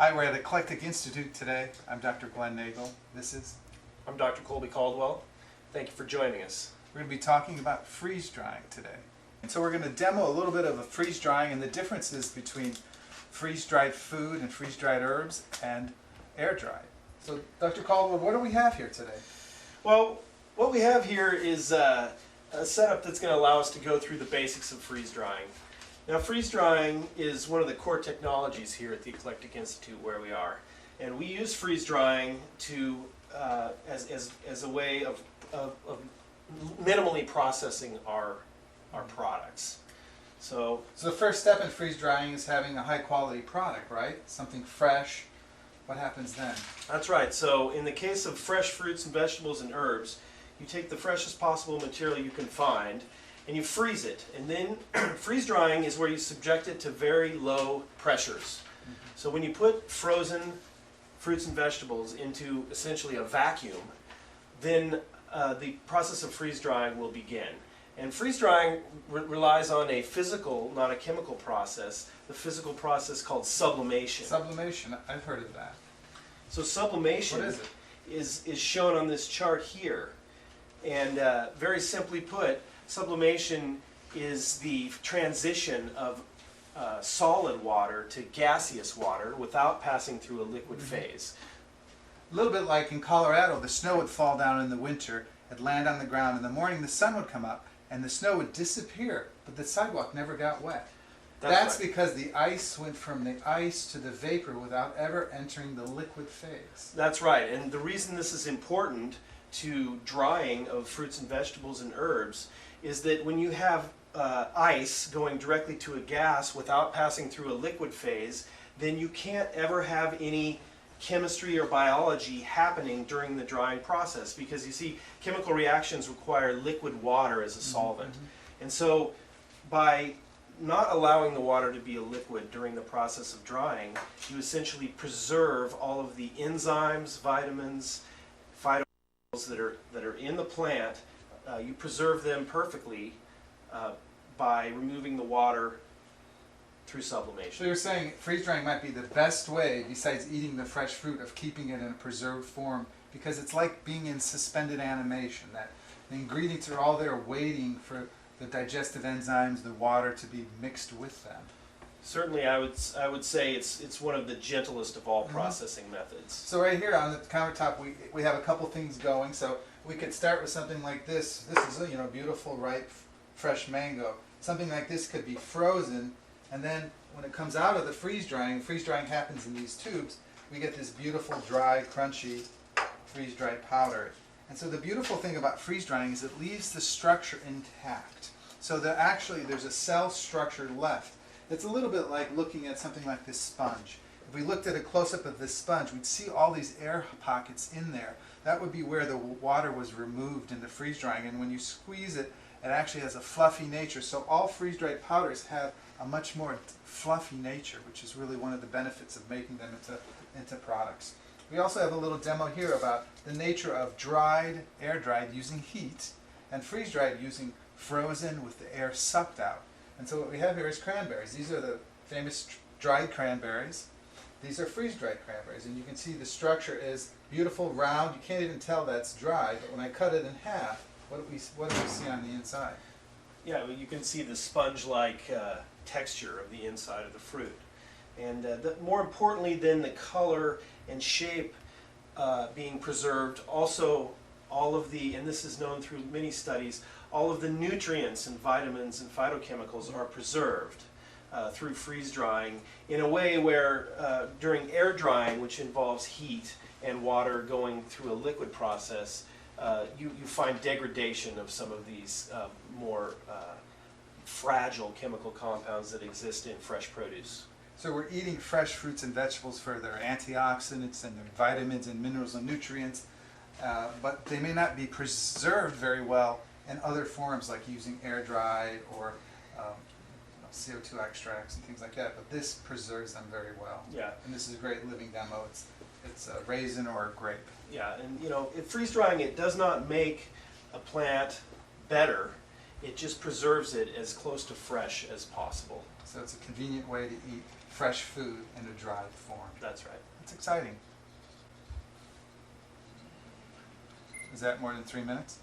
Hi, we're at Eclectic Institute today. I'm Dr. Glenn Nagel. This is... I'm Dr. Colby Caldwell. Thank you for joining us. We're going to be talking about freeze drying today. And so we're going to demo a little bit of a freeze drying and the differences between freeze dried food and freeze dried herbs and air dried. So Dr. Caldwell, what do we have here today? Well, what we have here is a setup that's going to allow us to go through the basics of freeze drying. Now, freeze drying is one of the core technologies here at the Eclectic Institute where we are. And we use freeze drying to, as a way of minimally processing our products. So the first step in freeze drying is having a high quality product, right? Something fresh. What happens then? That's right. So in the case of fresh fruits and vegetables and herbs, you take the freshest possible material you can find and you freeze it. And then freeze drying is where you subject it to very low pressures. So when you put frozen fruits and vegetables into essentially a vacuum, then the process of freeze drying will begin. And freeze drying relies on a physical, not a chemical process, the physical process called sublimation. Sublimation, I've heard of that. So sublimation What is it? is shown on this chart here. And very simply put, sublimation is the transition of solid water to gaseous water without passing through a liquid phase. A little bit like in Colorado, the snow would fall down in the winter, it'd land on the ground, in the morning the sun would come up and the snow would disappear, but the sidewalk never got wet. That's right. because the ice went from the ice to the vapor without ever entering the liquid phase. That's right, and the reason this is important to drying of fruits and vegetables and herbs is that when you have ice going directly to a gas without passing through a liquid phase, then you can't ever have any chemistry or biology happening during the drying process, because you see, chemical reactions require liquid water as a solvent. And so by not allowing the water to be a liquid during the process of drying, you essentially preserve all of the enzymes, vitamins, phytochemicals that are in the plant. You preserve them perfectly by removing the water through sublimation. So you're saying freeze drying might be the best way, besides eating the fresh fruit, of keeping it in a preserved form, because it's like being in suspended animation, that the ingredients are all there waiting for the digestive enzymes, the water to be mixed with them. Certainly, I would say it's one of the gentlest of all processing methods. So right here on the countertop, we have a couple things going. So we could start with something like this. This is a beautiful, ripe, fresh mango. Something like this could be frozen, and then when it comes out of the freeze drying happens in these tubes. We get this beautiful, dry, crunchy, freeze dried powder. And so the beautiful thing about freeze drying is it leaves the structure intact. So that actually there's a cell structure left. It's a little bit like looking at something like this sponge. If we looked at a close-up of this sponge, we'd see all these air pockets in there. That would be where the water was removed in the freeze drying, and when you squeeze it, it actually has a fluffy nature. So all freeze-dried powders have a much more fluffy nature, which is really one of the benefits of making them into products. We also have a little demo here about the nature of dried, air-dried using heat, and freeze-dried using frozen with the air sucked out. And so what we have here is cranberries. These are the famous dried cranberries. These are freeze-dried cranberries, and you can see the structure is beautiful, round. You can't even tell that's dry, but when I cut it in half, what do we see on the inside? Yeah, well, you can see the sponge-like texture of the inside of the fruit. And more importantly than the color and shape being preserved, also all of the, and this is known through many studies, all of the nutrients and vitamins and phytochemicals are preserved through freeze drying in a way where during air drying, which involves heat and water going through a liquid process, you find degradation of some of these more fragile chemical compounds that exist in fresh produce. So we're eating fresh fruits and vegetables for their antioxidants and their vitamins and minerals and nutrients, but they may not be preserved very well in other forms, like using air dried or CO2 extracts and things like that. But this preserves them very well. Yeah. And this is a great living demo. It's a raisin or a grape. Yeah, and in freeze drying, it does not make a plant better. It just preserves it as close to fresh as possible. So it's a convenient way to eat fresh food in a dried form. That's right. It's exciting. Is that more than 3 minutes?